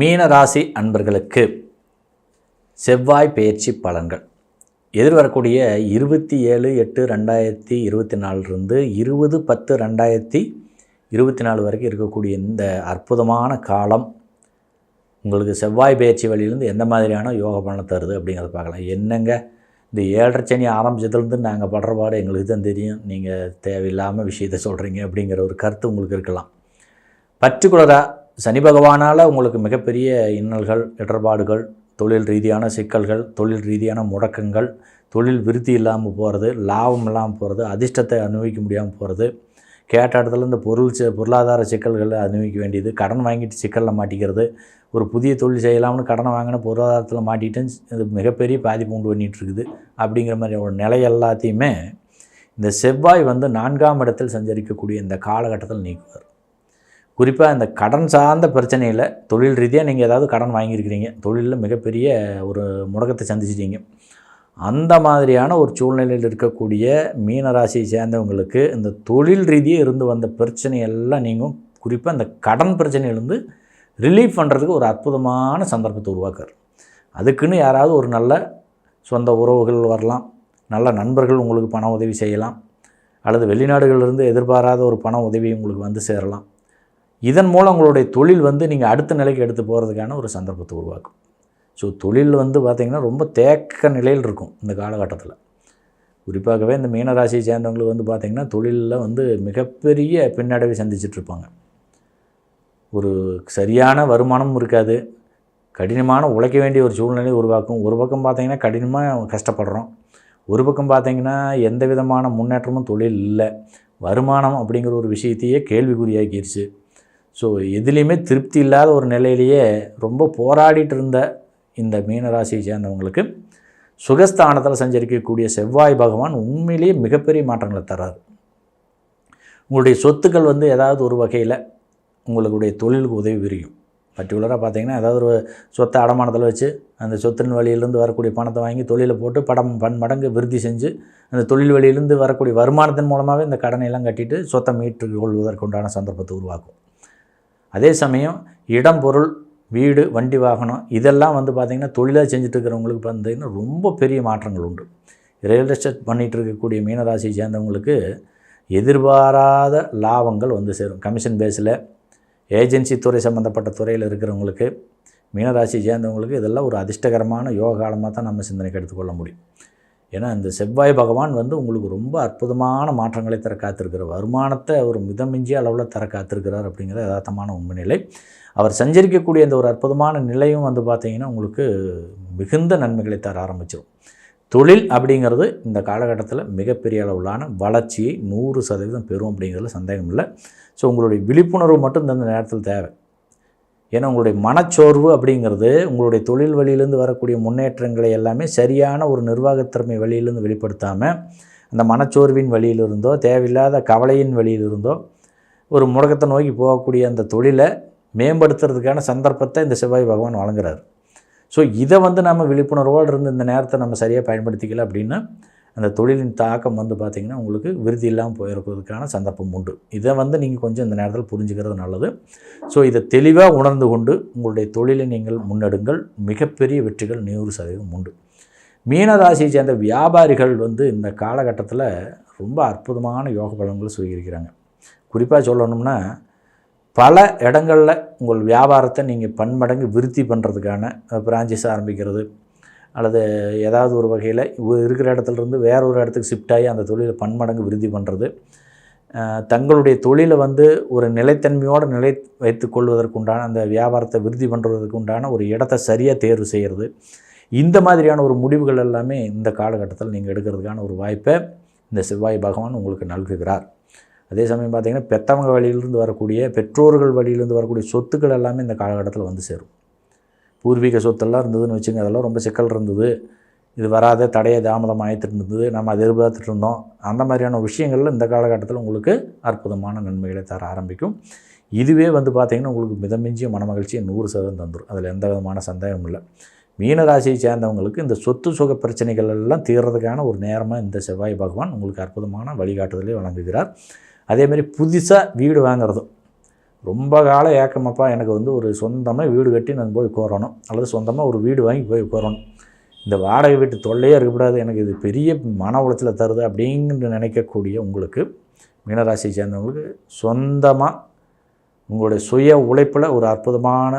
மீன ராசி அன்பர்களுக்கு செவ்வாய் பெயர்ச்சி பலன்கள் எதிர்வரக்கூடிய 27/8/2024 20/10/2024 வரைக்கும் இருக்கக்கூடிய இந்த அற்புதமான காலம் உங்களுக்கு செவ்வாய் பெயர்ச்சி வழியிலேருந்து எந்த மாதிரியான யோக பலனை தருது அப்படிங்கிறத பார்க்கலாம். என்னங்க இந்த 7.5 சனி ஆரம்பிச்சதுலேருந்து நாங்கள் படுற பாடு எங்களுக்கு தான் தெரியும், நீங்கள் தேவையில்லாமல் விஷயத்தை சொல்கிறீங்க அப்படிங்கிற ஒரு கருத்து உங்களுக்கு இருக்கலாம். பர்டிகுலராக சனி பகவானால் உங்களுக்கு மிகப்பெரிய இன்னல்கள், இடர்பாடுகள், தொழில் ரீதியான சிக்கல்கள், தொழில் ரீதியான முடக்கங்கள், தொழில் விருத்தி இல்லாமல் போகிறது, லாபம் இல்லாமல் போகிறது, அதிர்ஷ்டத்தை அனுபவிக்க முடியாமல் போகிறது, கேட்ட இடத்துல இந்த பொருளாதார சிக்கல்களை அனுபவிக்க வேண்டியது, கடன் வாங்கிட்டு சிக்கலில் மாட்டிக்கிறது, ஒரு புதிய தொழில் செய்யலாம்னு கடனை வாங்கின பொருளாதாரத்தில் மாட்டிட்டு இது மிகப்பெரிய பாதிப்பு உண்டு பண்ணிகிட்ருக்குது. அப்படிங்கிற மாதிரி ஒரு நிலை எல்லாத்தையுமே இந்த செவ்வாய் 4ஆம் இடத்தில் சஞ்சரிக்கக்கூடிய இந்த காலகட்டத்தில் நீக்குவார். குறிப்பாக இந்த கடன் சார்ந்த பிரச்சனையில் தொழில் ரீதியாக நீங்கள் ஏதாவது கடன் வாங்கியிருக்கிறீங்க, தொழிலில் மிகப்பெரிய ஒரு முடக்கத்தை சந்திச்சிட்டீங்க, அந்த மாதிரியான ஒரு சூழ்நிலையில் இருக்கக்கூடிய மீனராசியை சேர்ந்தவங்களுக்கு இந்த தொழில் ரீதியாக இருந்து வந்த பிரச்சனையெல்லாம் நீங்கும். குறிப்பாக இந்த கடன் பிரச்சனையிலேருந்து ரிலீஃப் பண்ணுறதுக்கு ஒரு அற்புதமான சந்தர்ப்பத்தை உருவாக்குறார். அதுக்குன்னு யாராவது ஒரு நல்ல சொந்த உறவுகள் வரலாம், நல்ல நண்பர்கள் உங்களுக்கு பண உதவி செய்யலாம், அல்லது வெளிநாடுகளிலிருந்து எதிர்பாராத ஒரு பண உதவி உங்களுக்கு வந்து சேரலாம். இதன் மூலம் உங்களுடைய தொழில் நீங்கள் அடுத்த நிலைக்கு எடுத்து போகிறதுக்கான ஒரு சந்தர்ப்பத்தை உருவாக்கும். ஸோ தொழில் பார்த்திங்கன்னா ரொம்ப தேக்க நிலையில் இருக்கும் இந்த காலகட்டத்தில். குறிப்பாகவே இந்த மீனராசியை சேர்ந்தவங்களுக்கு பார்த்திங்கன்னா தொழிலில் மிகப்பெரிய பின்னடைவை சந்திச்சிட்ருப்பாங்க. ஒரு சரியான வருமானமும் இருக்காது, கடினமான உழைக்க வேண்டிய ஒரு சூழ்நிலையை உருவாக்கும். ஒரு பக்கம் பார்த்திங்கன்னா கடினமாக கஷ்டப்படுறோம், ஒரு பக்கம் பார்த்திங்கன்னா எந்த விதமான முன்னேற்றமும் தொழில் இல்லை, வருமானம் அப்படிங்கிற ஒரு விஷயத்தையே கேள்விக்குறியாக்கிடுச்சு. ஸோ எதுலேயுமே திருப்தி இல்லாத ஒரு நிலையிலேயே ரொம்ப போராடிட்டு இருந்த இந்த மீனராசியை சேர்ந்தவங்களுக்கு சுகஸ்தானத்தில் சஞ்சரிக்கக்கூடிய செவ்வாய் பகவான் உண்மையிலேயே மிகப்பெரிய மாற்றங்களை தர்றாரு. உங்களுடைய சொத்துக்கள் ஏதாவது ஒரு வகையில் உங்களுடைய தொழிலுக்கு உதவி புரியும். பர்டிகுலராக பார்த்திங்கன்னா ஏதாவது ஒரு சொத்தை அடமானத்தில் வச்சு அந்த சொத்தின் வழியிலேருந்து வரக்கூடிய பணத்தை வாங்கி தொழிலை போட்டு பன்மடங்கு விருத்தி செஞ்சு அந்த தொழில் வழியிலேருந்து வரக்கூடிய வருமானத்தின் மூலமாகவே இந்த கடனையெல்லாம் கட்டிட்டு சொத்தை மீட்டு கொள்வதற்குண்டான சந்தர்ப்பத்தை உருவாக்கும். அதே சமயம் இடம், பொருள், வீடு, வண்டி, வாகனம் இதெல்லாம் பார்த்திங்கன்னா தொழிலாக செஞ்சுட்டு இருக்கிறவங்களுக்கு பார்த்திங்கன்னா ரொம்ப பெரிய மாற்றங்கள் உண்டு. ரியல் எஸ்டேட் பண்ணிகிட்டு இருக்கக்கூடிய மீனராசியை சேர்ந்தவங்களுக்கு எதிர்பாராத லாபங்கள் சேரும். கமிஷன் பேஸில் ஏஜென்சி துறை சம்மந்தப்பட்ட துறையில் இருக்கிறவங்களுக்கு, மீனராசியை சேர்ந்தவங்களுக்கு இதெல்லாம் ஒரு அதிர்ஷ்டகரமான யோக காலமாக தான் நம்ம சிந்தனைக்கு எடுத்துக்கொள்ள முடியும். ஏன்னா இந்த செவ்வாய் பகவான் உங்களுக்கு ரொம்ப அற்புதமான மாற்றங்களை தர காத்திருக்கிறார். வருமானத்தை ஒரு மிதமிஞ்சிய அளவில் தர காத்திருக்கிறார் அப்படிங்கிற யதார்த்தமான உண்மை நிலை. அவர் சஞ்சரிக்கக்கூடிய இந்த ஒரு அற்புதமான நிலையும் பார்த்திங்கன்னா உங்களுக்கு மிகுந்த நன்மைகளை தர ஆரம்பிச்சிடும். தொழில் அப்படிங்கிறது இந்த காலகட்டத்தில் மிகப்பெரிய அளவிலான வளர்ச்சியை 100% பெறும் அப்படிங்கிறதுல சந்தேகம் இல்லை. ஸோ உங்களுடைய விழிப்புணர்வு மட்டும் இந்த நேரத்தில் தேவை. ஏன்னா உங்களுடைய மனச்சோர்வு அப்படிங்கிறது உங்களுடைய தொழில் வழியிலேருந்து வரக்கூடிய முன்னேற்றங்களை எல்லாமே சரியான ஒரு நிர்வாகத்திறமை வழியிலேருந்து வெளிப்படுத்தாமல் அந்த மனச்சோர்வின் வழியிலிருந்தோ தேவையில்லாத கவலையின் வழியிலிருந்தோ ஒரு முடக்கத்தை நோக்கி போகக்கூடிய அந்த தொழிலை மேம்படுத்துறதுக்கான சந்தர்ப்பத்தை இந்த செவ்வாய் பகவான் வழங்குறார். ஸோ இதை நம்ம விழிப்புணர்வோடு இருந்து இந்த நேரத்தை நம்ம சரியாக பயன்படுத்திக்கல அப்படின்னா அந்த தொழிலின் தாக்கம் பார்த்திங்கன்னா உங்களுக்கு விருதி இல்லாமல் போயிருப்பதற்கான சந்தர்ப்பம் உண்டு. இதை நீங்கள் கொஞ்சம் இந்த நேரத்தில் புரிஞ்சுக்கிறது நல்லது. ஸோ இதை தெளிவாக உணர்ந்து கொண்டு உங்களுடைய தொழிலை நீங்கள் முன்னெடுங்கள். மிகப்பெரிய வெற்றிகள் 100% உண்டு. மீனராசியை சேர்ந்த வியாபாரிகள் இந்த காலகட்டத்தில் ரொம்ப அற்புதமான யோக பலன்களை சுவீகரிக்கிறாங்க. குறிப்பாக சொல்லணும்னா பல இடங்களில் உங்கள் வியாபாரத்தை நீங்கள் பன்மடங்கு விருத்தி பண்ணுறதுக்கான பிரான்ச்சஸ் ஆரம்பிக்கிறது, அல்லது ஏதாவது ஒரு வகையில் இருக்கிற இடத்துலேருந்து வேற ஒரு இடத்துக்கு ஷிஃப்ட் ஆகி அந்த தொழிலை பன்மடங்கு விருத்தி பண்ணுறது, தங்களுடைய தொழிலை ஒரு நிலைத்தன்மையோடு வைத்து கொள்வதற்குண்டான அந்த வியாபாரத்தை விருத்தி பண்ணுறதுக்கு உண்டான ஒரு இடத்தை சரியாக தேர்வு செய்கிறது, இந்த மாதிரியான ஒரு முடிவுகள் எல்லாமே இந்த காலகட்டத்தில் நீங்கள் எடுக்கிறதுக்கான ஒரு வாய்ப்பை இந்த செவ்வாய் பகவான் உங்களுக்கு நல்குகிறார். அதே சமயம் பார்த்திங்கன்னா பெற்றவங்க வழியிலிருந்து வரக்கூடிய, பெற்றோர்கள் வழியிலிருந்து வரக்கூடிய சொத்துக்கள் எல்லாமே இந்த காலகட்டத்தில் சேரும். பூர்வீக சொத்தெல்லாம் இருந்ததுன்னு வச்சுங்க, அதெல்லாம் ரொம்ப சிக்கல் இருந்தது, இது வராத தடைய தாமதம் ஆகிட்டு இருந்தது, நம்ம அதை எதிர்பார்த்துட்டு இருந்தோம், அந்த மாதிரியான விஷயங்களில் இந்த காலகட்டத்தில் உங்களுக்கு அற்புதமான நன்மைகளை தர ஆரம்பிக்கும். இதுவே பார்த்திங்கன்னா உங்களுக்கு மிதமிஞ்சிய மனமகிழ்ச்சியை 100% தந்துடும். அதில் எந்த விதமான சந்தேகமும் இல்லை. மீனராசியை சேர்ந்தவங்களுக்கு இந்த சொத்து சுக பிரச்சனைகள் எல்லாம் தீர்றதுக்கான ஒரு நேரமாக இந்த செவ்வாய் பகவான் உங்களுக்கு அற்புதமான வழிகாட்டுதலை வழங்குகிறார். அதேமாதிரி புதுசாக வீடு வாங்குறதும், ரொம்ப கால ஏக்கமப்பா எனக்கு வந்து ஒரு சொந்தமாக வீடு கட்டி நான் போய் உட்காரணும், அல்லது சொந்தமாக ஒரு வீடு வாங்கி போய் உட்காரணும், இந்த வாடகை வீட்டு தொல்லையே இருக்கக்கூடாது, எனக்கு இது பெரிய மன உளைச்சலை தருது அப்படிங்கிற நினைக்கக்கூடிய உங்களுக்கு, மீனராசியை சேர்ந்தவங்களுக்கு சொந்தமாக உங்களுடைய சுய உழைப்பில் ஒரு அற்புதமான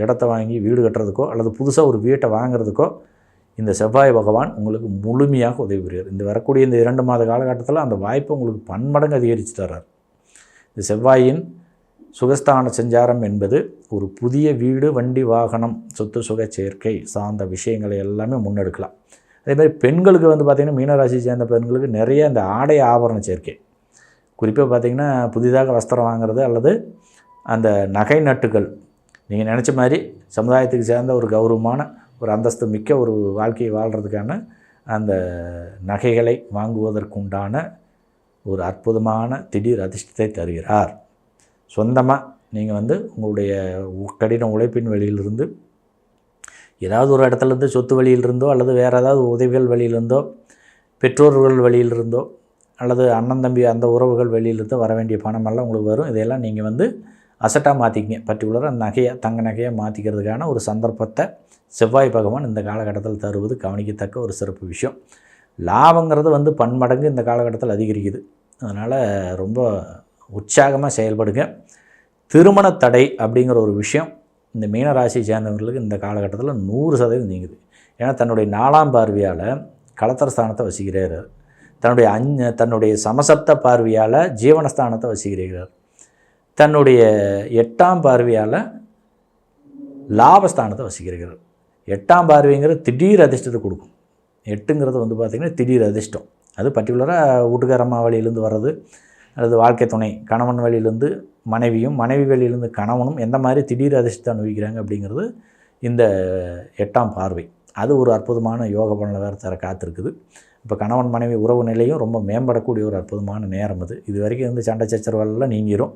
இடத்த வாங்கி வீடு கட்டுறதுக்கோ அல்லது புதுசாக ஒரு வீட்டை வாங்குறதுக்கோ இந்த செவ்வாய் பகவான் உங்களுக்கு முழுமையாக உதவி புரிகிறார். இந்த வரக்கூடிய இந்த 2 மாத காலகட்டத்தில் அந்த வாய்ப்பை உங்களுக்கு பன்மடங்கு அதிகரித்து தர்றார். இந்த செவ்வாயின் சுகஸ்தான சஞ்சாரம் என்பது ஒரு புதிய வீடு, வண்டி, வாகனம், சொத்து சுக சேர்க்கை சார்ந்த விஷயங்களை எல்லாமே முன்னெடுக்கலாம். அதேமாதிரி பெண்களுக்கு வந்து பார்த்திங்கன்னா, மீனராசி சேர்ந்த பெண்களுக்கு நிறைய இந்த ஆடை ஆபரண சேர்க்கை, குறிப்பாக பார்த்திங்கன்னா புதிதாக வஸ்திரம் வாங்குறது அல்லது அந்த நகை நட்டுகள், நீங்கள் நினச்ச மாதிரி சமுதாயத்துக்கு சேர்ந்த ஒரு கௌரவமான ஒரு அந்தஸ்து மிக்க ஒரு வாழ்க்கையை வாழ்கிறதுக்கான அந்த நகைகளை வாங்குவதற்குண்டான ஒரு அற்புதமான திடீர் அதிர்ஷ்டத்தை தருகிறார். சொந்தமாக நீங்கள் வந்து உங்களுடைய கடின உழைப்பின் வழியிலிருந்து ஏதாவது ஒரு இடத்துலேருந்து சொத்து வழியிலிருந்தோ அல்லது வேறு ஏதாவது உதவிகள் வழியிலிருந்தோ, பெற்றோர்கள் வழியிலிருந்தோ அல்லது அண்ணன் தம்பி அந்த உறவுகள் வெளியிலிருந்து வர வேண்டிய பணமெல்லாம் உங்களுக்கு வரும். இதையெல்லாம் நீங்கள் வந்து அசட்டாக மாற்றிக்கிங்க, பர்டிகுலராக நகையாக தங்க நகையாக மாற்றிக்கிறதுக்கான ஒரு சந்தர்ப்பத்தை செவ்வாய் பகவான் இந்த காலகட்டத்தில் தருவது கவனிக்கத்தக்க ஒரு சிறப்பு விஷயம். லாபங்கிறது வந்து பன்மடங்கு இந்த காலகட்டத்தில் அதிகரிக்குது. அதனால் ரொம்ப உற்சாகமாக செயல்படுங்க. திருமண தடை அப்படிங்கிற ஒரு விஷயம் இந்த மீனராசியை சேர்ந்தவர்களுக்கு இந்த காலகட்டத்தில் 100% நீங்குது. ஏன்னா தன்னுடைய 4ஆம் பார்வையால் களத்திர ஸ்தானத்தை வசிக்கிறார், தன்னுடைய சமசப்த பார்வையால் ஜீவனஸ்தானத்தை வசிக்கிறார், தன்னுடைய 8ஆம் பார்வையால் லாபஸ்தானத்தை வசிக்கிறார். 8ஆம் பார்வைங்கிறது திடீர் அதிர்ஷ்டத்தை கொடுக்கும். 8ங்கிறது வந்து பார்த்திங்கன்னா திடீர் அதிர்ஷ்டம். அது பர்டிகுலராக வீட்டுக்காரம்மா வழியிலேருந்து வர்றது அல்லது வாழ்க்கை துணை கணவன் வழியிலேருந்து மனைவியும், மனைவி வழியிலேருந்து கணவனும் எந்த மாதிரி திடீர் அதிர்ஷ்டத்தை அனுபவிக்கிறாங்க அப்படிங்கிறது இந்த 8ஆம் பார்வை. அது ஒரு அற்புதமான யோக பலனை வேறு தர காத்திருக்குது. இப்போ கணவன் மனைவி உறவு நிலையும் ரொம்ப மேம்படக்கூடிய ஒரு அற்புதமான நேரம் அது. இது வரைக்கும் வந்து சண்டை சச்சரவெல்லாம் நீங்கிரும்.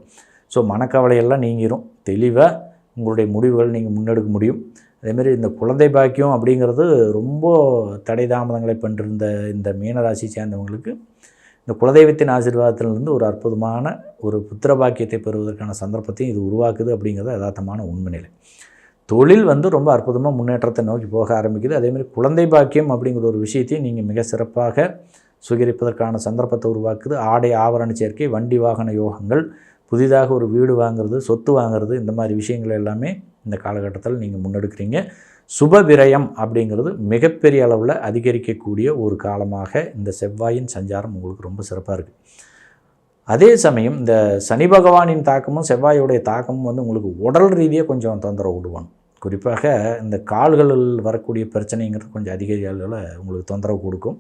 ஸோ மனக்கவலையெல்லாம் நீங்கிரும். தெளிவாக உங்களுடைய முடிவுகள் நீங்கள் முன்னெடுக்க முடியும். அதேமாரி இந்த குழந்தை பாக்கியம் அப்படிங்கிறது ரொம்ப தடை தாமதங்களை பண்ணிருந்த இந்த மீனராசி சேர்ந்தவங்களுக்கு இந்த குலதெய்வத்தின் ஆசீர்வாதத்திலிருந்து ஒரு அற்புதமான ஒரு புத்திர பாக்கியத்தை பெறுவதற்கான சந்தர்ப்பத்தையும் இது உருவாக்குது அப்படிங்கிறது யதார்த்தமான உண்மை நிலை. தொழில் வந்து ரொம்ப அற்புதமாக முன்னேற்றத்தை நோக்கி போக ஆரம்பிக்குது. அதேமாதிரி குழந்தை பாக்கியம் அப்படிங்கிற ஒரு விஷயத்தையும் நீங்கள் மிக சிறப்பாக சுகரிப்பதற்கான சந்தர்ப்பத்தை உருவாக்குது. ஆடை ஆபரண சேர்க்கை, வண்டி வாகன யோகங்கள், புதிதாக ஒரு வீடு வாங்குறது, சொத்து வாங்குறது, இந்த மாதிரி விஷயங்கள் எல்லாமே இந்த காலகட்டத்தில் நீங்கள் முன்னெடுக்கிறீங்க. சுப விரயம் அப்படிங்கிறது மிகப்பெரிய அளவில் அதிகரிக்கக்கூடிய ஒரு காலமாக இந்த செவ்வாயின் சஞ்சாரம் உங்களுக்கு ரொம்ப சிறப்பாக இருக்குது. அதே சமயம் இந்த சனி பகவானின் தாக்கமும் செவ்வாயோடைய தாக்கமும் வந்து உங்களுக்கு உடல் ரீதியாக கொஞ்சம் தொந்தரவு விடுவாங்க. குறிப்பாக இந்த கால்களில் வரக்கூடிய பிரச்சனைங்கிறது கொஞ்சம் அதிக அளவில் உங்களுக்கு தொந்தரவு கொடுக்கும்.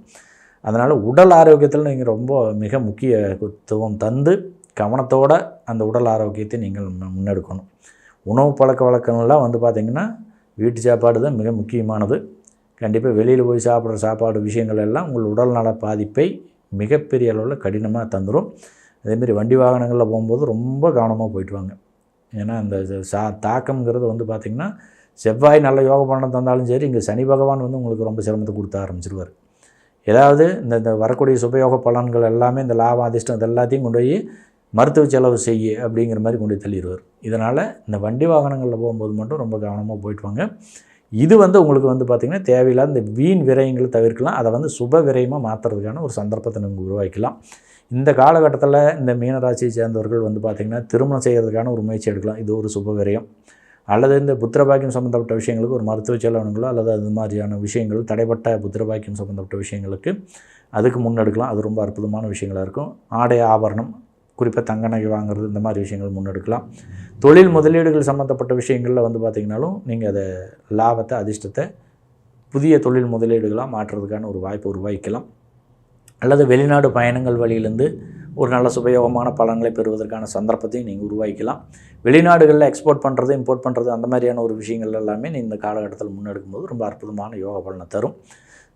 அதனால் உடல் ஆரோக்கியத்தில் நீங்கள் ரொம்ப மிக முக்கியத்துவம் தந்து கவனத்தோடு அந்த உடல் ஆரோக்கியத்தை நீங்கள் முன்னெடுக்கணும். உணவு பழக்க வழக்கங்கள்லாம் வந்து பார்த்திங்கன்னா வீட்டு சாப்பாடு தான் மிக முக்கியமானது. கண்டிப்பாக வெளியில் போய் சாப்பிட்ற சாப்பாடு விஷயங்கள் எல்லாம் உங்கள் உடல் நல பாதிப்பை மிகப்பெரிய அளவில் கடினமாக தந்துடும். அதேமாரி வண்டி வாகனங்களில் போகும்போது ரொம்ப கவனமாக போயிட்டு வாங்க. ஏன்னா அந்த தாக்கம்ங்கிறது வந்து பார்த்திங்கன்னா செவ்வாய் நல்ல யோக பலனை தந்தாலும் சரி, இங்கே சனி பகவான் வந்து உங்களுக்கு ரொம்ப சிரமத்தை கொடுத்த ஆரம்பிச்சிருவார். ஏதாவது இந்த வரக்கூடிய சுபயோக பலன்கள் எல்லாமே இந்த லாபம் அதிர்ஷ்டம் இது எல்லாத்தையும் கொண்டு போய் மருத்துவ செலவு செய்ய அப்படிங்கிற மாதிரி கொண்டு தள்ளிடுவார். இதனால் இந்த வண்டி வாகனங்களில் போகும்போது மட்டும் ரொம்ப கவனமாக போயிட்டு வாங்க. இது வந்து உங்களுக்கு வந்து பார்த்திங்கன்னா தேவையில்லாத இந்த வீண் விரயங்களை தவிர்க்கலாம். அதை வந்து சுப விரயமாக மாற்றுறதுக்கான ஒரு சந்தர்ப்பத்தை நீங்கள் உருவாக்கலாம். இந்த காலகட்டத்தில் இந்த மீனராசியை சேர்ந்தவர்கள் வந்து பார்த்திங்கன்னா திருமணம் செய்கிறதுக்கான ஒரு முயற்சி எடுக்கலாம். இது ஒரு சுப விரயம். அல்லது இந்த புத்திரபாக்கியம் சம்மந்தப்பட்ட விஷயங்களுக்கு ஒரு மருத்துவ செலவுகளோ அல்லது அது மாதிரியான விஷயங்கள் தடைப்பட்ட புத்திரபாக்கியம் சம்மந்தப்பட்ட விஷயங்களுக்கு அதுக்கு முன்னெடுக்கலாம். அது ரொம்ப அற்புதமான விஷயங்களாக இருக்கும். ஆடை ஆபரணம், குறிப்பாக தங்க நகை வாங்குறது, இந்த மாதிரி விஷயங்கள் முன்னெடுக்கலாம். தொழில் முதலீடுகள் சம்மந்தப்பட்ட விஷயங்களில் வந்து பார்த்திங்கனாலும் நீங்கள் அதை லாபத்தை அதிர்ஷ்டத்தை புதிய தொழில் முதலீடுகளாக மாற்றுறதுக்கான ஒரு வாய்ப்பை உருவாக்கலாம். அல்லது வெளிநாடு பயணங்கள் வழியிலேருந்து ஒரு நல்ல சுபயோகமான பலன்களை பெறுவதற்கான சந்தர்ப்பத்தையும் நீங்கள் உருவாக்கலாம். வெளிநாடுகளில் எக்ஸ்போர்ட் பண்ணுறது, இம்போர்ட் பண்ணுறது, அந்த மாதிரியான ஒரு விஷயங்கள் எல்லாமே இந்த காலகட்டத்தில் முன்னெடுக்கும்போது ரொம்ப அற்புதமான யோக பலனை தரும்.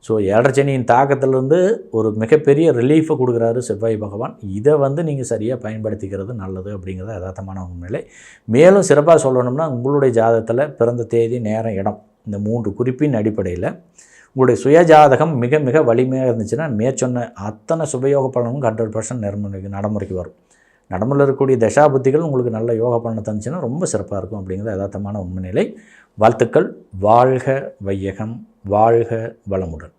ஸோ ஏழரை சனியின் தாக்கத்திலிருந்து ஒரு மிகப்பெரிய ரிலீஃபை கொடுக்குறாரு செவ்வாய் பகவான். இதை வந்து நீங்கள் சரியாக பயன்படுத்திக்கிறது நல்லது அப்படிங்கிறது யதார்த்தமான உண்மையிலே. மேலும் சிறப்பாக சொல்லணும்னா உங்களுடைய ஜாதகத்தில் பிறந்த தேதி, நேரம், இடம், இந்த 3 குறிப்பின் அடிப்படையில் உங்களுடைய சுய ஜாதகம் மிக மிக வலிமையாக இருந்துச்சுன்னா மேற்சொன்ன அத்தனை சுபயோக பலனும் 100% நடைமுறைக்கு வரும். நடமுறையில் இருக்கக்கூடிய தசாபுத்திகள் உங்களுக்கு நல்ல யோக பலனை தந்துச்சுன்னா ரொம்ப சிறப்பாக இருக்கும் அப்படிங்கிறது யதார்த்தமான உண்மை நிலை. வாழ்த்துக்கள். வாழ்க வையகம், வாழ்க வளமுடன்.